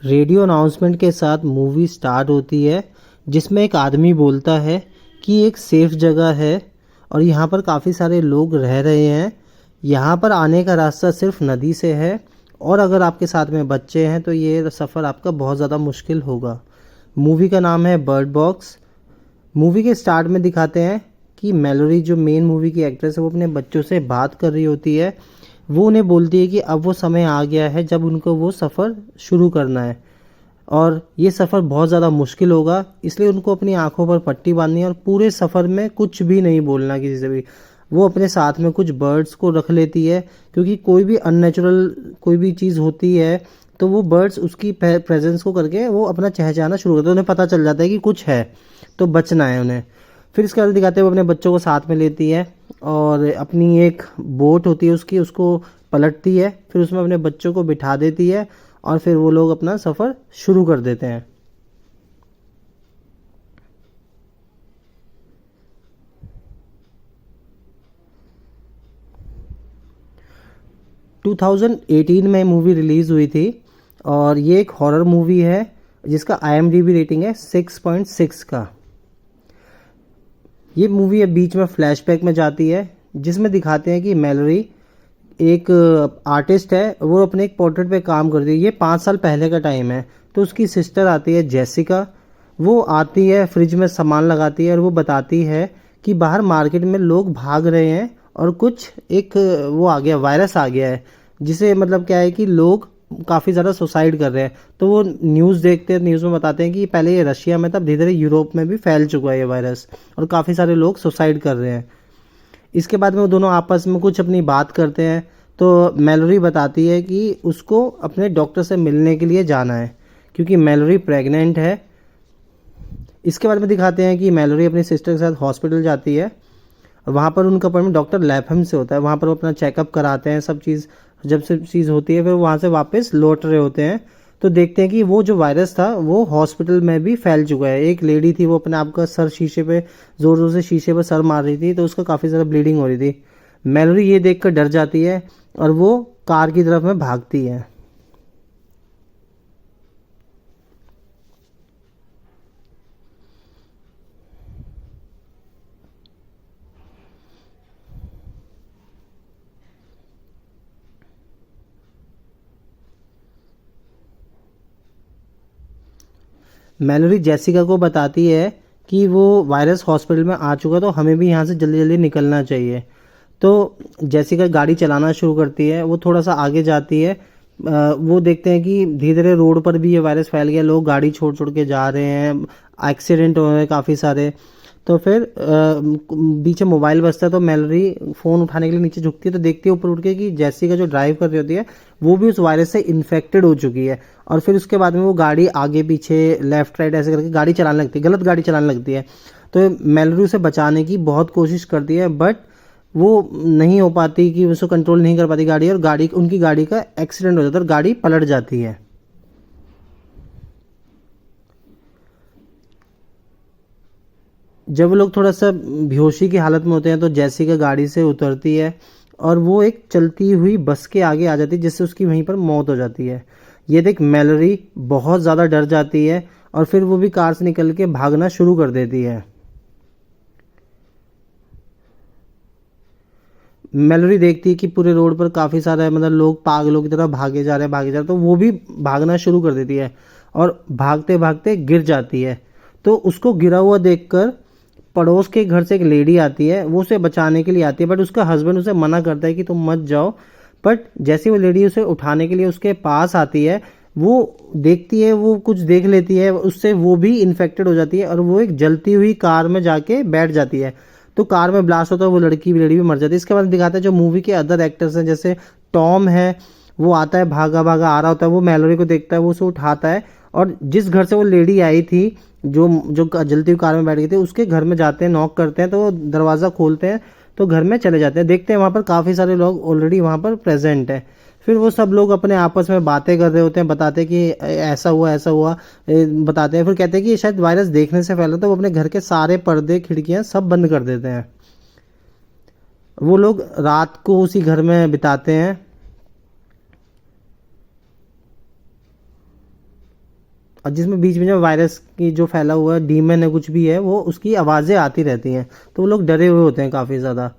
Radio announcement के साथ movie start होती है जिसमें एक आदमी बोलता है कि एक सेफ जगह है और यहाँ पर काफ़ी सारे लोग रह रहे हैं। यहाँ पर आने का रास्ता सिर्फ नदी से है और अगर आपके साथ में बच्चे हैं तो ये सफ़र आपका बहुत ज़्यादा मुश्किल होगा। मूवी का नाम है बर्ड बॉक्स। मूवी के स्टार्ट में दिखाते हैं कि मैलोरी जो मेन मूवी की एक्ट्रेस है वो अपने बच्चों से बात कर रही होती है। वो उन्हें बोलती है कि अब वो समय आ गया है जब उनको वो सफ़र शुरू करना है और ये सफ़र बहुत ज़्यादा मुश्किल होगा, इसलिए उनको अपनी आंखों पर पट्टी बांधनी है और पूरे सफ़र में कुछ भी नहीं बोलना किसी से भी। वो अपने साथ में कुछ बर्ड्स को रख लेती है क्योंकि कोई भी अननेचुरल कोई भी चीज़ होती है तो वो बर्ड्स उसकी प्रेजेंस को करके वो अपना चहचहाना शुरू करते हैं। उन्हें पता चल जाता है कि कुछ है तो बचना है उन्हें। फिर इसके बाद दिखाते हैं वो अपने बच्चों को साथ में लेती है और अपनी एक बोट होती है उसकी, उसको पलटती है, फिर उसमें अपने बच्चों को बिठा देती है और फिर वो लोग अपना सफ़र शुरू कर देते हैं। 2018 में मूवी रिलीज़ हुई थी और ये एक हॉरर मूवी है जिसका IMDb रेटिंग है 6.6 का। ये मूवी अब बीच में फ्लैशबैक में जाती है जिसमें दिखाते हैं कि मैलोरी एक आर्टिस्ट है, वो अपने एक पोर्ट्रेट पे काम करती है। ये 5 साल पहले का टाइम है। तो उसकी सिस्टर आती है जेसिका, वो आती है फ्रिज में सामान लगाती है और वो बताती है कि बाहर मार्केट में लोग भाग रहे हैं और कुछ एक वो आ गया, वायरस आ गया है जिसे मतलब क्या है कि लोग काफ़ी ज़्यादा सुसाइड कर रहे हैं। तो वो न्यूज़ देखते हैं, न्यूज़ में बताते हैं कि पहले ये रशिया में, तब धीरे धीरे यूरोप में भी फैल चुका है ये वायरस और काफ़ी सारे लोग सुसाइड कर रहे हैं। इसके बाद में वो दोनों आपस में कुछ अपनी बात करते हैं तो मैलोरी बताती है कि उसको अपने डॉक्टर से मिलने के लिए जाना है क्योंकि मैलोरी प्रेग्नेंट है। इसके बाद में दिखाते हैं कि मैलोरी अपनी सिस्टर के साथ हॉस्पिटल जाती है और वहाँ पर उनका अपॉइंटमेंट डॉक्टर लैफम से होता है। वहाँ पर वो अपना चेकअप कराते हैं, सब चीज़ जब सब चीज़ होती है फिर वहाँ से वापस लौट रहे होते हैं तो देखते हैं कि वो जो वायरस था वो हॉस्पिटल में भी फैल चुका है। एक लेडी थी, वो अपने आप का सर शीशे पे ज़ोर ज़ोर से शीशे पर सर मार रही थी तो उसका काफ़ी ज़्यादा ब्लीडिंग हो रही थी। मैलोरी ये देख कर डर जाती है और वो कार की तरफ में भागती है। मैलोरी जेसिका को बताती है कि वो वायरस हॉस्पिटल में आ चुका तो हमें भी यहाँ से जल्दी जल्दी निकलना चाहिए। तो जेसिका गाड़ी चलाना शुरू करती है, वो थोड़ा सा आगे जाती है। वो देखते हैं कि धीरे धीरे रोड पर भी ये वायरस फैल गया, लोग गाड़ी छोड़ छोड़ के जा रहे हैं, एक्सीडेंट हो रहे हैं काफ़ी सारे। तो फिर बीच में मोबाइल बजता है तो मैलोरी फ़ोन उठाने के लिए नीचे झुकती है तो देखती है ऊपर उठ के कि जेसिका जो ड्राइव कर रही होती है वो भी उस वायरस से इन्फेक्टेड हो चुकी है। और फिर उसके बाद में वो गाड़ी आगे पीछे लेफ्ट राइट ऐसे करके गाड़ी चलाने लगती है, गलत गाड़ी चलाने लगती है। तो मैलोरी उसे बचाने की बहुत कोशिश करती है बट वो नहीं हो पाती, कि उसको कंट्रोल नहीं कर पाती गाड़ी और गाड़ी उनकी गाड़ी का एक्सीडेंट हो जाता है और गाड़ी पलट जाती है। जब वो लोग थोड़ा सा बेहोशी की हालत में होते हैं तो जेसिका गाड़ी से उतरती है और वो एक चलती हुई बस के आगे आ जाती है जिससे उसकी वहीं पर मौत हो जाती है। ये देख मैलोरी बहुत ज़्यादा डर जाती है और फिर वो भी कार से निकल के भागना शुरू कर देती है। मैलोरी देखती है कि पूरे रोड पर काफ़ी सारे मतलब लोग पागलों की तरह भागे जा रहे हैं तो वो भी भागना शुरू कर देती है और भागते भागते गिर जाती है। तो उसको गिरा हुआ देखकर पड़ोस के घर से एक लेडी आती है, वो उसे बचाने के लिए आती है बट उसका हस्बैंड उसे मना करता है कि तुम मत जाओ। बट जैसे वो लेडी उसे उठाने के लिए उसके पास आती है, वो देखती है, वो कुछ देख लेती है, उससे वो भी इन्फेक्टेड हो जाती है और वो एक जलती हुई कार में जाके बैठ जाती है। तो कार में ब्लास्ट होता है, वो लेडी भी मर जाती है। इसके बाद दिखाता है जो मूवी के अदर एक्टर्स हैं, जैसे टॉम है, वो आता है भागा भागा आ रहा होता है, वो मैलोरी को देखता है, वो उसे उठाता है और जिस घर से वो लेडी आई थी, जो जो जलती हुई कार में बैठ गई थी, उसके घर में जाते हैं, नॉक करते हैं तो वो दरवाज़ा खोलते हैं तो घर में चले जाते हैं। देखते हैं वहाँ पर काफ़ी सारे लोग ऑलरेडी वहाँ पर प्रेजेंट है। फिर वो सब लोग अपने आपस में बातें कर रहे होते हैं, बताते हैं कि ऐसा हुआ बताते हैं। फिर कहते हैं कि ये शायद वायरस देखने से फैला, तो वो अपने घर के सारे पर्दे खिड़कियाँ सब बंद कर देते हैं। वो लोग रात को उसी घर में बिताते हैं। और जिसमें बीच में जो वायरस की जो फैला हुआ है डीमन है कुछ भी है, वो उसकी आवाज़ें आती रहती हैं, तो वो लोग डरे हुए होते हैं काफ़ी ज़्यादा।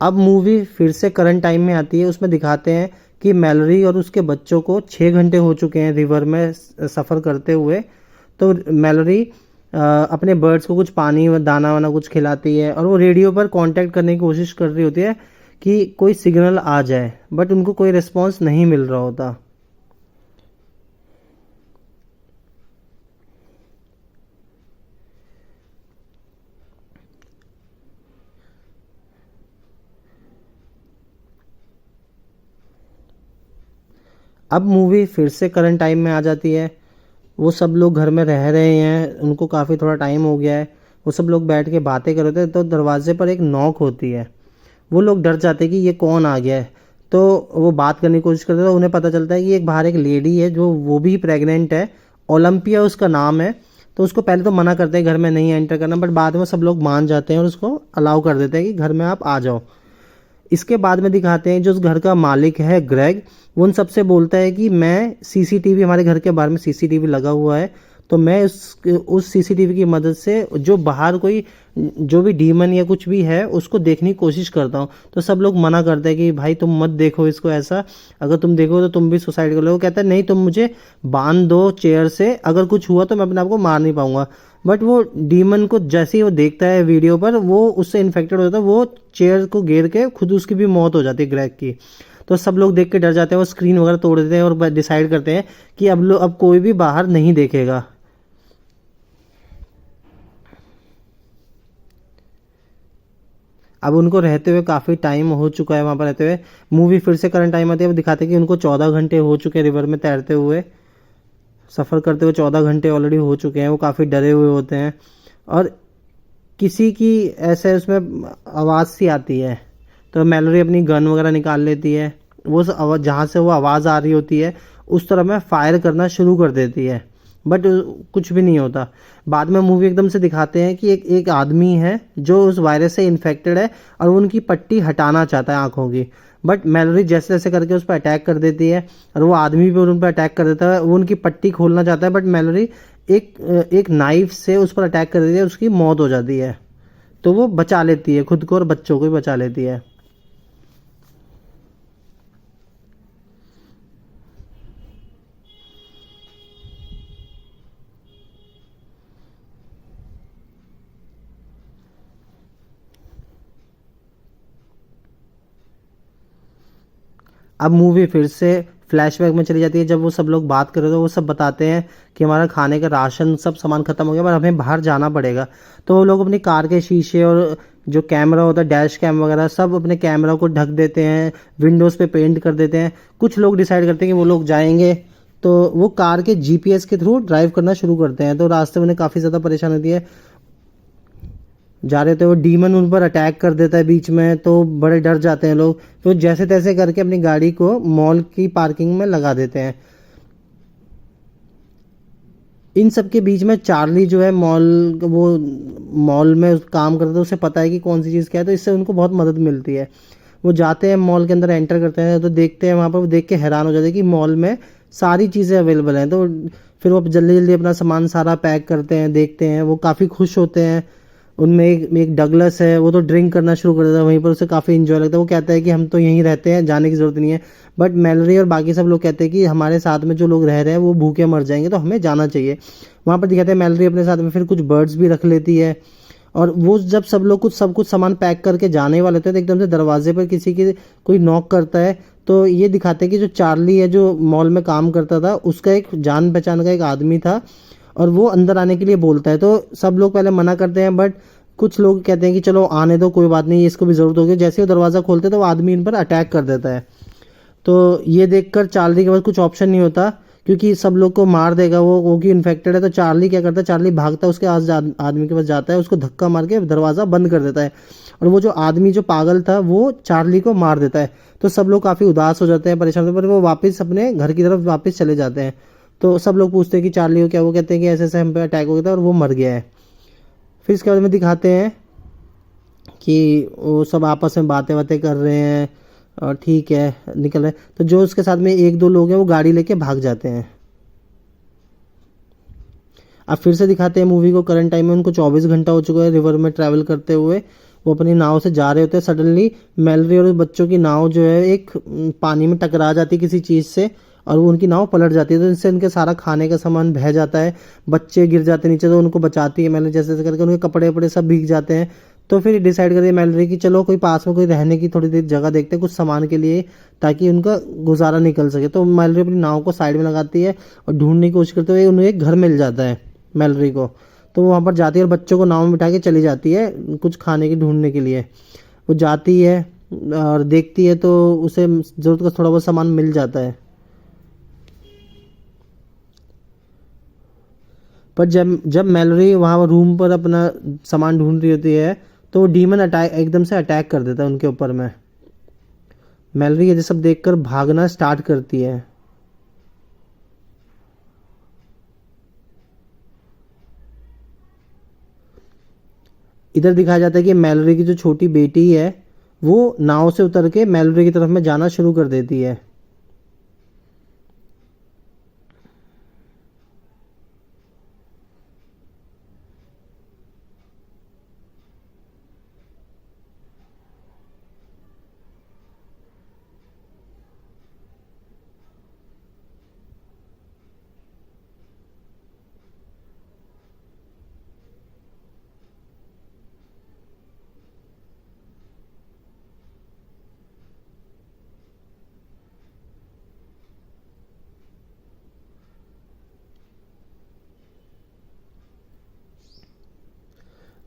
अब मूवी फिर से करंट टाइम में आती है। उसमें दिखाते हैं कि मैलोरी और उसके बच्चों को 6 घंटे हो चुके हैं रिवर में सफ़र करते हुए। तो मैलोरी अपने बर्ड्स को कुछ पानी दाना वाना कुछ खिलाती है, और वो रेडियो पर कांटेक्ट करने की कोशिश कर रही होती है कि कोई सिग्नल आ जाए, बट उनको कोई रिस्पॉन्स नहीं मिल रहा होता। अब मूवी फिर से करंट टाइम में आ जाती है। वो सब लोग घर में रह रहे हैं, उनको काफ़ी थोड़ा टाइम हो गया है, वो सब लोग बैठ के बातें कर रहे थे, तो दरवाजे पर एक नॉक होती है। वो लोग डर जाते हैं कि ये कौन आ गया है, तो वो बात करने की कोशिश करते हैं, तो उन्हें पता चलता है कि एक बाहर एक लेडी है जो वो भी प्रेग्नेंट है, ओलंपिया उसका नाम है। तो उसको पहले तो मना करते हैं घर में नहीं एंटर करना, बट बाद में सब लोग मान जाते हैं और उसको अलाउ कर देते हैं कि घर में आप आ जाओ। इसके बाद में दिखाते हैं जो उस घर का मालिक है ग्रेग, वो उन सबसे बोलता है कि मैं सीसीटीवी, हमारे घर के बाहर में सीसीटीवी लगा हुआ है, तो मैं उस सीसीटीवी की मदद से जो बाहर कोई जो भी डीमन या कुछ भी है उसको देखने की कोशिश करता हूँ। तो सब लोग मना करते हैं कि भाई तुम मत देखो इसको, ऐसा अगर तुम देखो तो तुम भी सुसाइड कर लो। वो कहता है नहीं, तुम मुझे बांध दो चेयर से, अगर कुछ हुआ तो मैं अपने आप को मार नहीं पाऊंगा। बट वो डीमन को जैसे ही वो देखता है वीडियो पर, वो उससे इन्फेक्टेड हो जाता है, वो चेयर को घेर के खुद उसकी भी मौत हो जाती है ग्रेग की। तो सब लोग देख के डर जाते हैं, वो स्क्रीन वगैरह तोड़ देते हैं और डिसाइड करते हैं कि अब कोई भी बाहर नहीं देखेगा। अब उनको रहते हुए काफ़ी टाइम हो चुका है वहाँ पर रहते हुए। मूवी फिर से करंट टाइम आती है, वो दिखाते हैं कि उनको 14 घंटे हो चुके हैं रिवर में तैरते हुए, सफ़र करते हुए 14 घंटे ऑलरेडी हो चुके हैं। वो काफ़ी डरे हुए होते हैं, और किसी की ऐसे उसमें आवाज़ सी आती है, तो मैलोरी अपनी गन वगैरह निकाल लेती है, वो जहाँ से वो आवाज़ आ रही होती है उस तरफ में फायर करना शुरू कर देती है, बट कुछ भी नहीं होता। बाद में मूवी एकदम से दिखाते हैं कि एक आदमी है जो उस वायरस से इन्फेक्टेड है, और वो उनकी पट्टी हटाना चाहता है आँखों की, बट मैलोरी जैसे जैसे करके उस पर अटैक कर देती है, और वो आदमी भी उन पर अटैक कर देता है। वो उनकी पट्टी खोलना चाहता है, बट मैलोरी एक नाइफ से उस पर अटैक कर देती है, उसकी मौत हो जाती है। तो वो बचा लेती है खुद को और बच्चों को भी बचा लेती है। अब मूवी फिर से फ्लैशबैक में चली जाती है। जब वो सब लोग बात कर रहे थे, वो सब बताते हैं कि हमारा खाने का राशन सब सामान खत्म हो गया, पर हमें बाहर जाना पड़ेगा। तो वो लोग अपनी कार के शीशे और जो कैमरा होता है, डैश कैम वगैरह, सब अपने कैमरा को ढक देते हैं, विंडोज़ पे पेंट कर देते हैं। कुछ लोग डिसाइड करते हैं कि वो लोग जाएंगे, तो वो कार के जीपीएस के थ्रू ड्राइव करना शुरू करते हैं। तो रास्ते में उन्हें काफ़ी ज़्यादा परेशानी होती है, जा रहे थे, वो डीमन उन पर अटैक कर देता है बीच में, तो बड़े डर जाते हैं लोग। तो जैसे तैसे करके अपनी गाड़ी को मॉल की पार्किंग में लगा देते हैं। इन सब के बीच में चार्ली जो है मॉल में काम करता है, उसे पता है कि कौन सी चीज़ क्या है, तो इससे उनको बहुत मदद मिलती है। वो जाते हैं मॉल के अंदर, एंटर करते हैं, तो देखते हैं वहाँ पर, वो देख के हैरान हो जाते हैं कि मॉल में सारी चीज़ें अवेलेबल हैं। तो फिर वो जल्दी जल्दी अपना सामान सारा पैक करते हैं, देखते हैं, वो काफ़ी खुश होते हैं। उनमें एक डगलस है, वो तो ड्रिंक करना शुरू कर देता है वहीं पर, उसे काफ़ी इन्जॉय लगता है। वो कहता है कि हम तो यहीं रहते हैं, जाने की ज़रूरत नहीं है। बट मैलोरी और बाकी सब लोग कहते हैं कि हमारे साथ में जो लोग रह रहे हैं वो भूखे मर जाएंगे, तो हमें जाना चाहिए। वहाँ पर दिखाते हैं मैलोरी अपने साथ में फिर कुछ बर्ड्स भी रख लेती है, और वो जब सब कुछ सामान पैक करके जाने वाले थे, तो एकदम से दरवाजे पर किसी की कोई नॉक करता है। तो ये दिखाते हैं कि जो चार्ली है, जो मॉल में काम करता था, उसका एक जान पहचान का एक आदमी था, और वो अंदर आने के लिए बोलता है। तो सब लोग पहले मना करते हैं, बट कुछ लोग कहते हैं कि चलो आने दो, कोई बात नहीं, इसको भी ज़रूरत होगी। जैसे वो दरवाज़ा खोलते हैं, तो वो आदमी इन पर अटैक कर देता है। तो ये देखकर चार्ली के पास कुछ ऑप्शन नहीं होता, क्योंकि सब लोग को मार देगा वो कि इन्फेक्टेड है। तो चार्ली क्या करता है, चार्ली भागता है, उसके आदमी के पास जाता है, उसको धक्का मार के दरवाज़ा बंद कर देता है, और वो जो आदमी जो पागल था वो चार्ली को मार देता है। तो सब लोग काफ़ी उदास हो जाते हैं, परेशान होते हैं, पर वो वापस अपने घर की तरफ वापस चले जाते हैं। तो सब लोग पूछते हैं कि चार्ली को क्या, वो कहते हैं कि ऐसे ऐसे हम पे अटैक हो गया था और वो मर गया है। फिर इसके बाद में दिखाते हैं कि वो सब आपस में बातें बातें कर रहे हैं, और ठीक है निकल रहे हैं। तो जो उसके साथ में एक दो लोग हैं वो गाड़ी लेके भाग जाते हैं। अब फिर से दिखाते हैं मूवी को करंट टाइम में, उनको 24 घंटा हो चुका है रिवर में ट्रैवल करते हुए। वो अपनी नाव से जा रहे होते हैं, सडनली मैलरी और बच्चों की नाव जो है एक पानी में टकरा जाती है किसी चीज़ से, और वो उनकी नाव पलट जाती है। तो इससे उनके सारा खाने का सामान बह जाता है, बच्चे गिर जाते हैं नीचे, तो उनको बचाती है मैलरी जैसे जैसे करके, उनके कपड़े वपड़े सब भीग जाते हैं। तो फिर डिसाइड करिए मैलरी कि चलो कोई पास में कोई रहने की थोड़ी देर जगह देखते हैं कुछ सामान के लिए, ताकि उनका गुजारा निकल सके। तो मैलरी अपनी नाव को साइड में लगाती है और ढूंढने की कोशिश करते हुए उन्हें एक घर मिल जाता है मैलरी को। तो वो वहाँ पर जाती है और बच्चों को नाव में बिठा के चली जाती है कुछ खाने की ढूंढने के लिए। वो जाती है और देखती है तो उसे ज़रूरत का थोड़ा बहुत सामान मिल जाता है। पर जब जब मैलरी वहाँ रूम पर अपना सामान ढूंढ रही होती है तो वो डीमन अटैक एकदम से अटैक कर देता है उनके ऊपर में। मैलरी ये सब देखकर भागना स्टार्ट करती है। इधर दिखाया जाता है कि मैलरी की जो छोटी बेटी है वो नाव से उतर के मैलरी की तरफ में जाना शुरू कर देती है।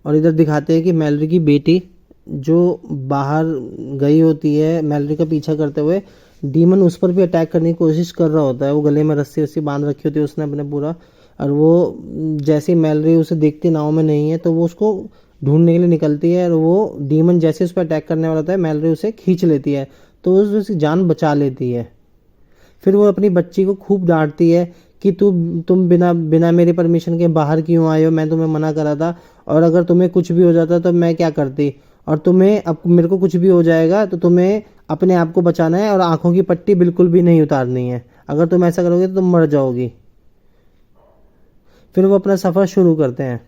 और इधर दिखाते हैं कि मैलरी की बेटी जो बाहर गई होती है मैलरी का पीछा करते हुए, डीमन उस पर भी अटैक करने की कोशिश कर रहा होता है। वो गले में रस्सी वस्सी बांध रखी होती है उसने अपने पूरा, और वो जैसे ही मैलरी उसे देखती नाव में नहीं है तो वो उसको ढूंढने के लिए निकलती है, और वो डीमन जैसे उस पर अटैक करने वाला होता है मैलरी उसे खींच लेती है, तो उसकी जान बचा लेती है। फिर वो अपनी बच्ची को खूब डांटती है कि तुम बिना बिना मेरी परमिशन के बाहर क्यों आए हो, मैं तुम्हें मना करा था, और अगर तुम्हें कुछ भी हो जाता तो मैं क्या करती, और तुम्हें अब मेरे को कुछ भी हो जाएगा तो तुम्हें अपने आप को बचाना है और आंखों की पट्टी बिल्कुल भी नहीं उतारनी है, अगर तुम ऐसा करोगे तो तुम मर जाओगी। फिर वो अपना सफ़र शुरू करते हैं।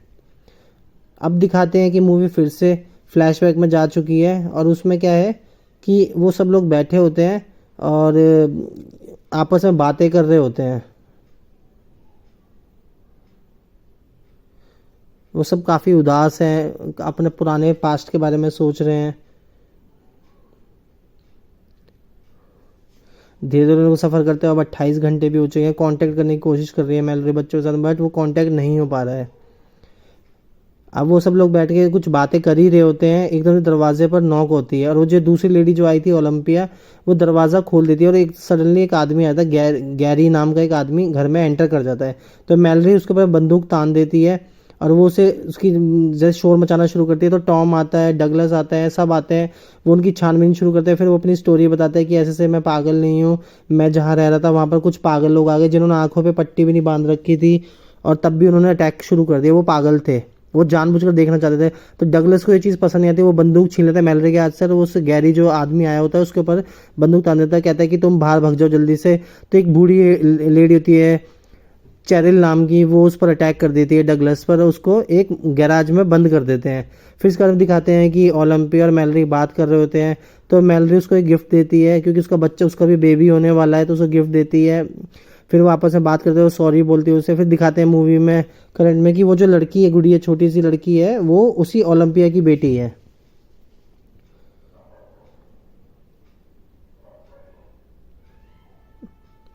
अब दिखाते हैं कि मूवी फिर से फ्लैशबैक में जा चुकी है, और उसमें क्या है कि वो सब लोग बैठे होते हैं और आपस में बातें कर रहे होते हैं। वो सब काफ़ी उदास हैं, अपने पुराने पास्ट के बारे में सोच रहे हैं। धीरे धीरे वो सफ़र करते हैं। अब 28 घंटे भी हो चुके हैं। कांटेक्ट करने की कोशिश कर रही है मैलरी बच्चों के साथ, बट वो कांटेक्ट नहीं हो पा रहा है। अब वो सब लोग बैठ के कुछ बातें कर ही रहे होते हैं, एकदम से दरवाजे पर नॉक होती है, और वो जो दूसरी लेडी जो आई थी ओलंपिया, वो दरवाज़ा खोल देती है, और एक सडनली एक आदमी आता है, गैरी नाम का एक आदमी घर में एंटर कर जाता है। तो मैलरी उसके ऊपर बंदूक तान देती है, और वो उसे उसकी जैसे शोर मचाना शुरू करती है। तो टॉम आता है, डगलस आता है, सब आते हैं, वो उनकी छानबीन शुरू करते हैं। फिर वो अपनी स्टोरी बताता है कि ऐसे से मैं पागल नहीं हूँ, मैं जहाँ रह रहा था वहाँ पर कुछ पागल लोग आ गए जिन्होंने आंखों पे पट्टी भी नहीं बांध रखी थी, और तब भी उन्होंने अटैक शुरू कर दिया। वो पागल थे, वो जानबूझकर देखना चाहते थे। तो डगलस को ये चीज़ पसंद नहीं आती, वो बंदूक छीन लेता है मैलरी के हाथ से, और वो उस गैरी जो आदमी आया होता है उसके ऊपर बंदूक तान देता है, कहता है कि तुम बाहर भाग जाओ जल्दी से। तो एक बूढ़ी लेडी होती है चैरिल नाम की, वो उस पर अटैक कर देती है डगलस पर, उसको एक गैराज में बंद कर देते हैं। फिर इसके बाद दिखाते हैं कि ओलंपिया और मैलरी बात कर रहे होते हैं। तो मैलरी उसको एक गिफ्ट देती है, क्योंकि उसका बच्चा, उसका भी बेबी होने वाला है, तो उसको गिफ्ट देती है। फिर वो आपस में बात करते हुए सॉरी बोलती है उसे। फिर दिखाते हैं मूवी में करंट में कि वो जो लड़की है, गुड़िया छोटी सी लड़की है, वो उसी ओलंपिया की बेटी है।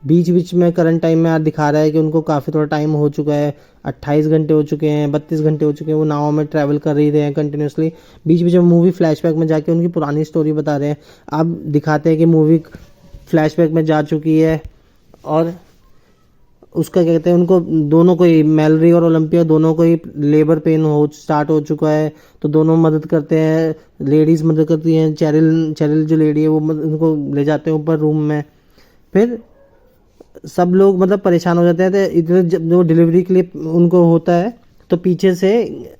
बीच बीच में करंट टाइम में आज दिखा रहा है कि उनको काफ़ी थोड़ा टाइम हो चुका है, 28 घंटे हो चुके हैं, 32 घंटे हो चुके हैं, वो नाव में ट्रैवल कर ही रहे हैं कंटिन्यूसली। बीच बीच में मूवी फ्लैशबैक में जाके उनकी पुरानी स्टोरी बता रहे हैं। अब दिखाते हैं कि मूवी फ्लैशबैक में जा चुकी है, और उसका क्या कहते हैं, उनको दोनों को ही, मैलरी और ओलंपिया दोनों को ही लेबर पेन हो स्टार्ट हो चुका है। तो दोनों मदद करते हैं, लेडीज़ मदद करती हैं, चैरिल चैरिल जो लेडी है वो उनको ले जाते हैं ऊपर रूम में। फिर सब लोग मतलब परेशान हो जाते हैं। तो इधर जब जो डिलीवरी के लिए उनको होता है, तो पीछे से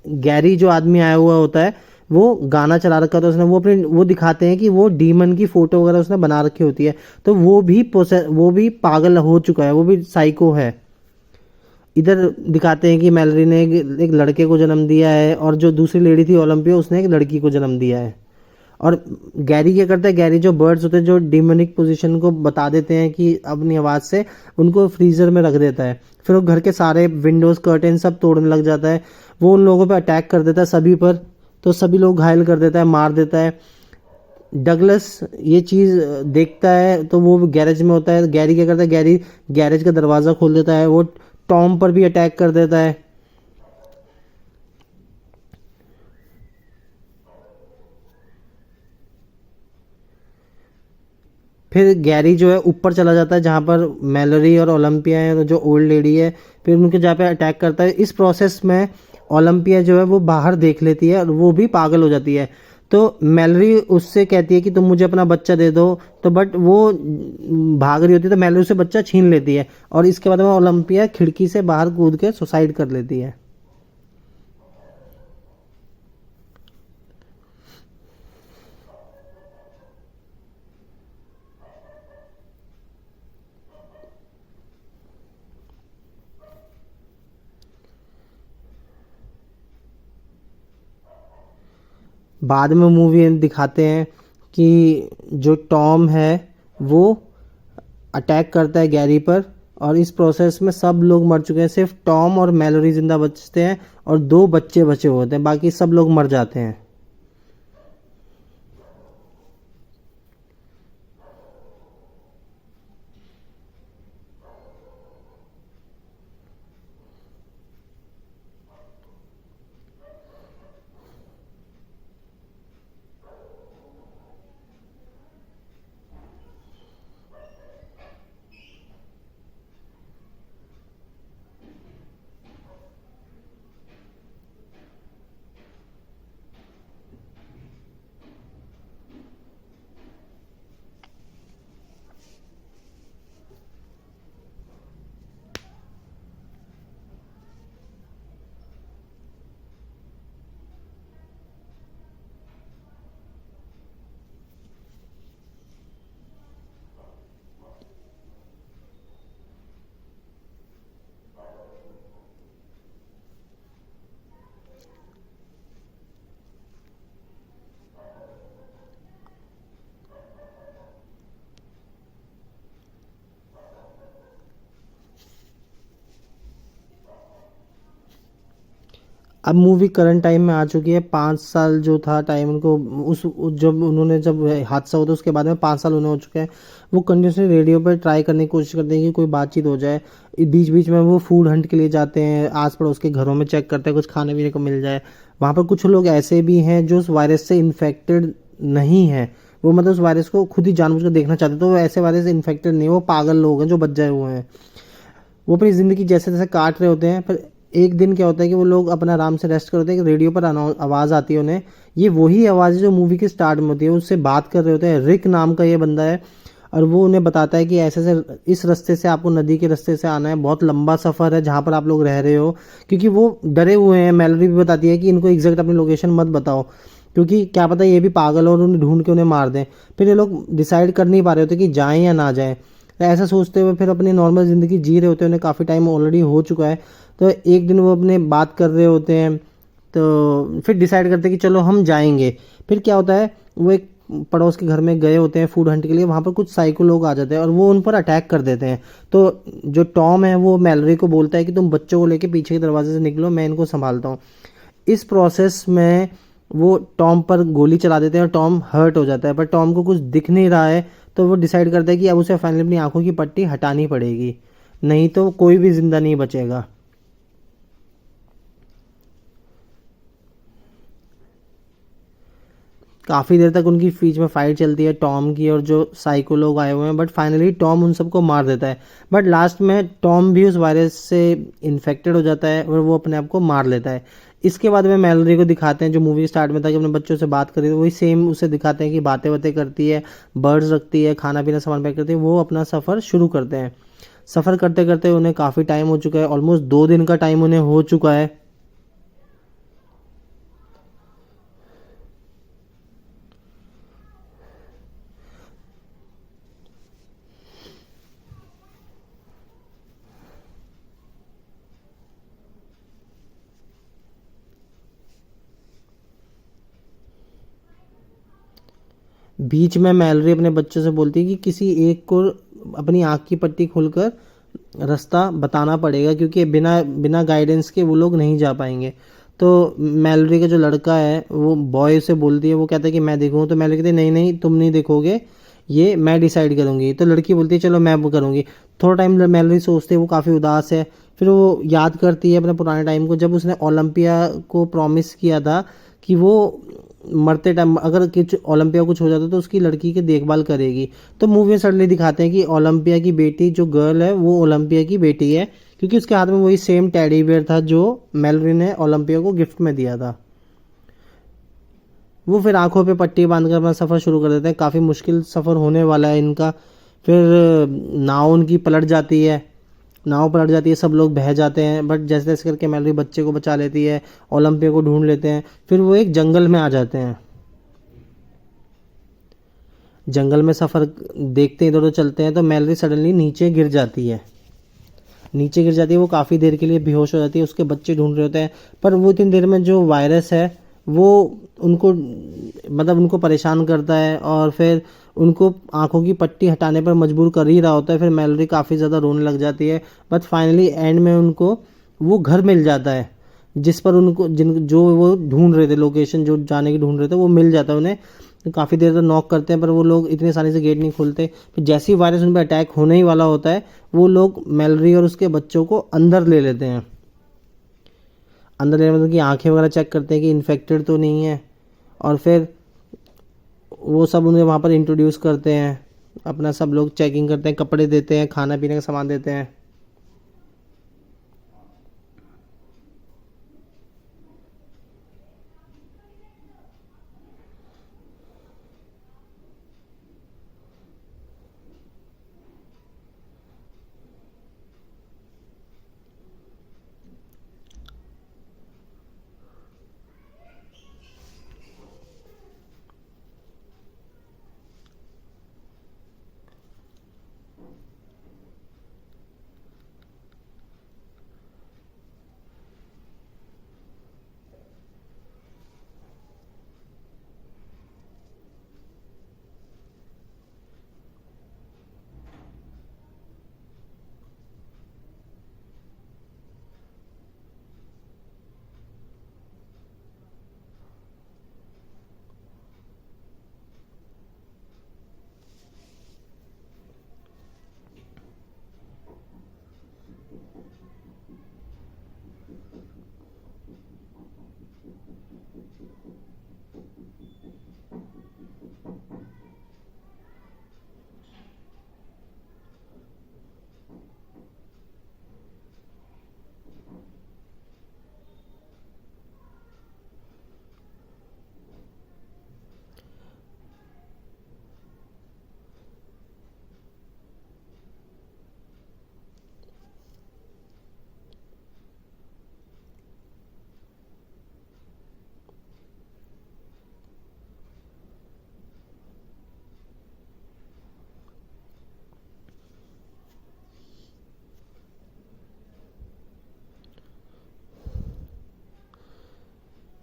गैरी जो आदमी आया हुआ होता है वो गाना चला रखा था उसने, वो दिखाते हैं कि वो डीमन की फ़ोटो वगैरह उसने बना रखी होती है। तो वो भी पागल हो चुका है, वो भी साइको है। इधर दिखाते हैं कि मैलरी ने एक लड़के को जन्म दिया है, और जो दूसरी लेडी थी ओलंपिया, उसने एक लड़की को जन्म दिया है। और गैरी क्या करता है, गैरी जो बर्ड्स होते हैं जो डिमोनिक पोजीशन को बता देते हैं कि अपनी आवाज़ से, उनको फ्रीजर में रख देता है। फिर वो घर के सारे विंडोज़ कर्टेन सब तोड़ने लग जाता है। वो उन लोगों पे अटैक कर देता है सभी पर, तो सभी लोग घायल कर देता है, मार देता है। डगलस ये चीज़ देखता है, तो वो गैरेज में होता है। गैरी क्या करता है, गैरी गैरेज का दरवाज़ा खोल देता है, वो टॉम पर भी अटैक कर देता है। फिर गैरी जो है ऊपर चला जाता है जहाँ पर मैलरी और ओलंपिया है, जो ओल्ड लेडी है। फिर उनके जहाँ पे अटैक करता है। इस प्रोसेस में ओलंपिया जो है वो बाहर देख लेती है और वो भी पागल हो जाती है। तो मैलरी उससे कहती है कि तुम मुझे अपना बच्चा दे दो, तो बट वो भाग रही होती है, तो मैलरी उससे बच्चा छीन लेती है। और इसके बाद में ओलंपिया खिड़की से बाहर कूद के सुसाइड कर लेती है। बाद में मूवी दिखाते हैं कि जो टॉम है वो अटैक करता है गैरी पर, और इस प्रोसेस में सब लोग मर चुके हैं, सिर्फ टॉम और मैलोरी जिंदा बचते हैं, और दो बच्चे बचे होते हैं, बाकी सब लोग मर जाते हैं। अब मूवी करंट टाइम में आ चुकी है। 5 साल जो था टाइम उनको, जब उन्होंने जब हादसा होता है उसके बाद में 5 साल उन्हें हो चुके हैं। वो कंटिन्यूसली रेडियो पर ट्राई करने की कोशिश करते हैं कि कोई बातचीत हो जाए। बीच बीच में वो फूड हंट के लिए जाते हैं, आस पड़ोस के घरों में चेक करते हैं कुछ खाने पीने को मिल जाए। वहाँ पर कुछ लोग ऐसे भी हैं जो उस वायरस से इन्फेक्टेड नहीं है, वो मतलब उस वायरस को खुद ही जानबूझ कर देखना चाहते हैं, तो वो ऐसे वायरस से इन्फेक्टेड नहीं, वो पागल लोग हैं जो बच जाए हुए हैं। वो अपनी ज़िंदगी जैसे तैसे काट रहे होते हैं। फिर एक दिन क्या होता है कि वो लोग अपना आराम से रेस्ट कर होते हैं कि रेडियो पर आवाज़ आती है उन्हें। ये वही आवाज़ है जो मूवी के स्टार्ट में होती है। उससे बात कर रहे होते हैं, रिक नाम का ये बंदा है, और वो उन्हें बताता है कि ऐसे ऐसे इस रास्ते से आपको नदी के रास्ते से आना है, बहुत लंबा सफ़र है जहाँ पर आप लोग रह रहे हो। क्योंकि वो डरे हुए हैं। मैलोरी भी बताती है कि इनको एग्जैक्ट अपनी लोकेशन मत बताओ, क्योंकि क्या पता ये भी पागल हो और उन्हें ढूंढ के उन्हें मार दें। फिर ये लोग डिसाइड कर नहीं पा रहे होते कि जाएं या ना जाएं। तो ऐसा सोचते हुए फिर अपनी नॉर्मल ज़िंदगी जी रहे होते हैं, उन्हें काफ़ी टाइम ऑलरेडी हो चुका है। तो एक दिन वो अपने बात कर रहे होते हैं, तो फिर डिसाइड करते हैं कि चलो हम जाएंगे। फिर क्या होता है, वो एक पड़ोस के घर में गए होते हैं फूड हंट के लिए। वहाँ पर कुछ साइको लोग आ जाते हैं और वो उन पर अटैक कर देते हैं। तो जो टॉम है वो मैलोरी को बोलता है कि तुम बच्चों को लेके पीछे के दरवाजे से निकलो, मैं इनको संभालता हूँ। इस प्रोसेस में वो टॉम पर गोली चला देते हैं और टॉम हर्ट हो जाता है, पर टॉम को कुछ दिख नहीं रहा है। तो वो डिसाइड करता है कि अब उसे फाइनली अपनी आंखों की पट्टी हटानी पड़ेगी, नहीं तो कोई भी जिंदा नहीं बचेगा। काफ़ी देर तक उनकी बीच में फाइट चलती है, टॉम की और जो साइको लोग आए हुए हैं, बट फाइनली टॉम उन सबको मार देता है। बट लास्ट में टॉम भी उस वायरस से इन्फेक्टेड हो जाता है और वो अपने आप को मार लेता है। इसके बाद में मैलोरी को दिखाते हैं जो मूवी स्टार्ट में था कि अपने बच्चों से बात करी, वही सेम उसे दिखाते हैं कि बातें बातें करती है, बर्ड्स रखती है, खाना पीना सामान पैक करती है। वो अपना सफ़र शुरू करते हैं। सफ़र करते करते उन्हें काफ़ी टाइम हो चुका है, ऑलमोस्ट 2 दिन का टाइम उन्हें हो चुका है। बीच में मैलरी अपने बच्चों से बोलती है कि किसी एक को अपनी आँख की पट्टी खोलकर रास्ता बताना पड़ेगा, क्योंकि बिना बिना गाइडेंस के वो लोग नहीं जा पाएंगे। तो मैलरी का जो लड़का है वो बॉय से बोलती है, वो कहता है कि मैं देखूँ, तो मैलरी कहती है नहीं नहीं तुम नहीं देखोगे, ये मैं डिसाइड करूँगी। तो लड़की बोलती है चलो मैं वो करूँगी। थोड़ा टाइम मैलरी सोचती है, वो काफ़ी उदास है, फिर वो याद करती है अपने पुराने टाइम को, जब उसने ओलंपिया को प्रॉमिस किया था कि वो मरते टाइम अगर कुछ ओलंपिया कुछ हो जाता तो उसकी लड़की की देखभाल करेगी। तो मूवी में सडनली दिखाते हैं कि ओलंपिया की बेटी जो गर्ल है वो ओलंपिया की बेटी है, क्योंकि उसके हाथ में वही सेम टेडी बेयर था जो मैलरी ने ओलंपिया को गिफ्ट में दिया था। वो फिर आंखों पे पट्टी बांधकर अपना सफ़र शुरू कर देते हैं। काफ़ी मुश्किल सफ़र होने वाला है इनका। फिर नाव उनकी पलट जाती है, नाव पलट जाती है, सब लोग बह जाते हैं, बट जैसे तैसे करके मैलरी बच्चे को बचा लेती है, ओलंपिया को ढूंढ लेते हैं। फिर वो एक जंगल में आ जाते हैं। जंगल में सफ़र देखते इधर उधर चलते हैं तो मैलरी सडनली नीचे गिर जाती है। नीचे गिर जाती है, वो काफ़ी देर के लिए बेहोश हो जाती है। उसके बच्चे ढूंढ रहे होते हैं, पर वो इतनी देर में जो वायरस है वो उनको मतलब उनको परेशान करता है, और फिर उनको आंखों की पट्टी हटाने पर मजबूर कर ही रहा होता है। फिर मैलरी काफ़ी ज़्यादा रोने लग जाती है, बट फाइनली एंड में उनको वो घर मिल जाता है जिस पर उनको जिन जो वो ढूंढ रहे थे, लोकेशन जो जाने की ढूंढ रहे थे वो मिल जाता है उन्हें। काफ़ी देर तक नॉक करते हैं पर वो लोग इतनी आसानी से गेट नहीं खोलते। फिर जैसे ही वायरस उन पर अटैक होने ही वाला होता है, वो लोग मैलरी और उसके बच्चों को अंदर ले लेते हैं। अंदर लेने मतलब कि आंखें वगैरह चेक करते हैं कि इन्फेक्टेड तो नहीं है, और फिर वो सब उन्हें वहाँ पर इंट्रोड्यूस करते हैं। अपना सब लोग चेकिंग करते हैं, कपड़े देते हैं, खाना पीने का सामान देते हैं।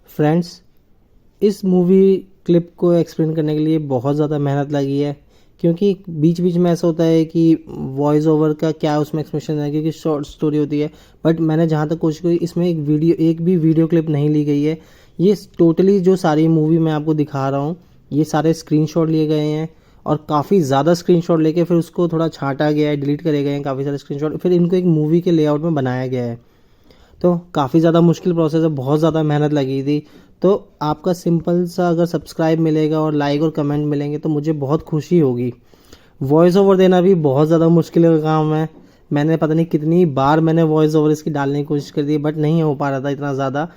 फ्रेंड्स, इस मूवी क्लिप को एक्सप्लेन करने के लिए बहुत ज़्यादा मेहनत लगी है, क्योंकि बीच बीच में ऐसा होता है कि वॉइस ओवर का क्या उसमें एक्सप्रेशन है, क्योंकि शॉर्ट स्टोरी होती है। बट मैंने जहाँ तक कोशिश करी, इसमें एक भी वीडियो क्लिप नहीं ली गई है। ये टोटली जो सारी मूवी मैं आपको दिखा रहा हूँ, ये सारे स्क्रीनशॉट लिए गए हैं, और काफ़ी ज़्यादा स्क्रीनशॉट लेके फिर उसको थोड़ा छांटा गया है, डिलीट करे गए हैं काफ़ी सारे स्क्रीनशॉट, फिर इनको एक मूवी के लेआउट में बनाया गया है। तो काफ़ी ज़्यादा मुश्किल प्रोसेस है, बहुत ज़्यादा मेहनत लगी थी। तो आपका सिंपल सा अगर सब्सक्राइब मिलेगा और लाइक और कमेंट मिलेंगे तो मुझे बहुत खुशी होगी। वॉइस ओवर देना भी बहुत ज़्यादा मुश्किल का काम है। मैंने पता नहीं कितनी बार मैंने वॉइस ओवर इसकी डालने की कोशिश कर दी, बट नहीं हो पा रहा था इतना ज़्यादा,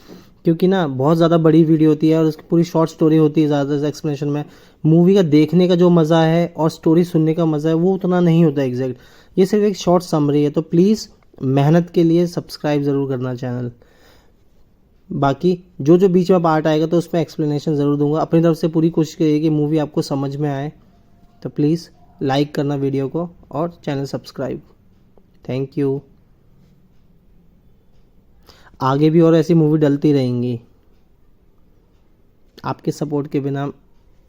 क्योंकि ना बहुत ज़्यादा बड़ी वीडियो होती है और उसकी पूरी शॉर्ट स्टोरी होती है। ज़्यादा एक्सप्लेनेशन में मूवी का देखने का जो मज़ा है और स्टोरी सुनने का मज़ा है वो उतना नहीं होता एग्जैक्ट। ये सिर्फ एक शॉर्ट समरी है, तो प्लीज़ मेहनत के लिए सब्सक्राइब ज़रूर करना चैनल। बाकी जो जो बीच में पार्ट आएगा तो उसमें एक्सप्लेनेशन ज़रूर दूंगा। अपनी तरफ से पूरी कोशिश करिए कि मूवी आपको समझ में आए। तो प्लीज़ लाइक करना वीडियो को और चैनल सब्सक्राइब। Thank you. आगे भी और ऐसी मूवी डलती रहेंगी, आपके सपोर्ट के बिना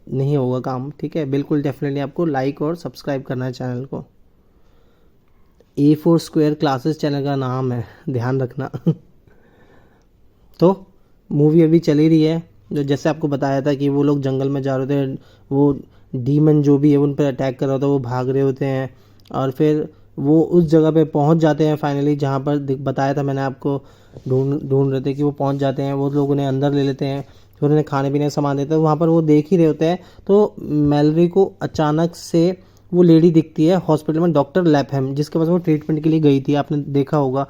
नहीं होगा काम, ठीक है। बिल्कुल डेफिनेटली आपको लाइक और सब्सक्राइब करना है चैनल को। A4 स्क्वायर क्लासेस चैनल का नाम है, ध्यान रखना। तो मूवी अभी चल ही रही है। जो जैसे आपको बताया था कि वो लोग जंगल में जा रहे थे, वो डीमन जो भी है उन पर अटैक कर रहा होता है, वो भाग रहे होते हैं और फिर वो उस जगह पे पहुंच जाते हैं फाइनली, जहाँ पर बताया था मैंने आपको, ढूंढ रहे थे कि वो पहुंच जाते हैं। वो लोग उन्हें अंदर ले लेते हैं, फिर उन्हें खाने पीने का सामान देते हैं। वहाँ पर वो देख ही रहे होते हैं तो मैलरी को अचानक से वो लेडी दिखती है हॉस्पिटल में, डॉक्टर लैपहम, जिसके पास वो ट्रीटमेंट के लिए गई थी, आपने देखा होगा।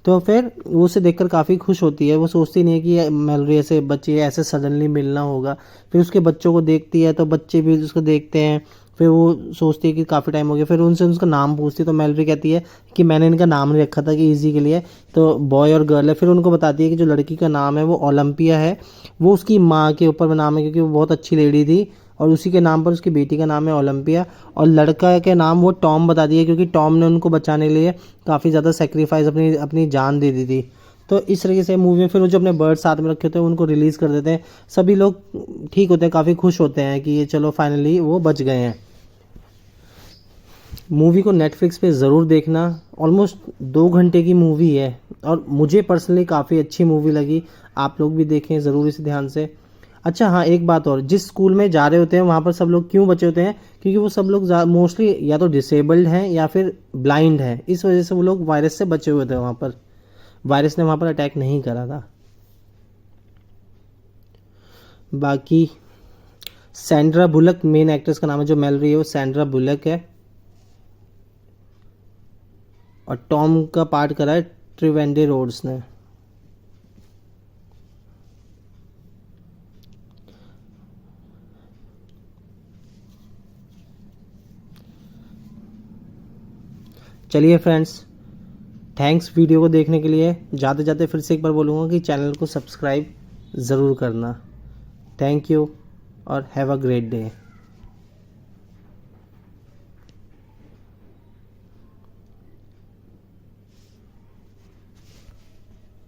तो फिर वो उसे देखकर काफ़ी खुश होती है। वो सोचती नहीं है कि मैलरी ऐसे बच्चे ऐसे सडनली मिलना होगा। फिर उसके बच्चों को देखती है तो बच्चे भी उसको देखते हैं। फिर वो सोचती है कि काफ़ी टाइम हो गया, फिर उनसे उसका नाम पूछती है तो मैलरी कहती है कि मैंने इनका नाम नहीं रखा था कि इजी के लिए, तो बॉय और गर्ल है। फिर उनको बताती है कि जो लड़की का नाम है वो ओलंपिया है, वो उसकी माँ के ऊपर नाम है क्योंकि वो बहुत अच्छी लेडी थी, और उसी के नाम पर उसकी बेटी का नाम है ओलंपिया। और लड़का के नाम वो टॉम बता दिया क्योंकि टॉम ने उनको बचाने के लिए काफ़ी ज़्यादा सेक्रीफाइस अपनी अपनी जान दे दी थी। तो इस तरीके से मूवी में फिर वो जो अपने बर्ड साथ में रखे होते हैं उनको रिलीज़ कर देते हैं। सभी लोग ठीक होते हैं, काफ़ी खुश होते हैं कि ये चलो फाइनली वो बच गए हैं। मूवी को नेटफ्लिक्स पे ज़रूर देखना। ऑलमोस्ट 2 घंटे की मूवी है और मुझे पर्सनली काफ़ी अच्छी मूवी लगी। आप लोग भी देखें ज़रूर इसे ध्यान से। अच्छा हाँ, एक बात और, जिस स्कूल में जा रहे होते हैं वहाँ पर सब लोग क्यों बचे होते हैं, क्योंकि वो सब लोग मोस्टली या तो डिसेबल्ड हैं या फिर ब्लाइंड हैं। इस वजह से वो लोग वायरस से बचे हुए थे वहाँ पर, वायरस ने वहाँ पर अटैक नहीं करा था। बाकी सैंड्रा बुलक मेन एक्ट्रेस का नाम है, जो मैलरी है वो सैंड्रा बुलक है, और टॉम का पार्ट करा है ट्रिवेंडे रोड्स ने। चलिए फ्रेंड्स, थैंक्स वीडियो को देखने के लिए। जाते जाते फिर से एक बार बोलूँगा कि चैनल को सब्सक्राइब ज़रूर करना। थैंक यू और हैव अ ग्रेट डे।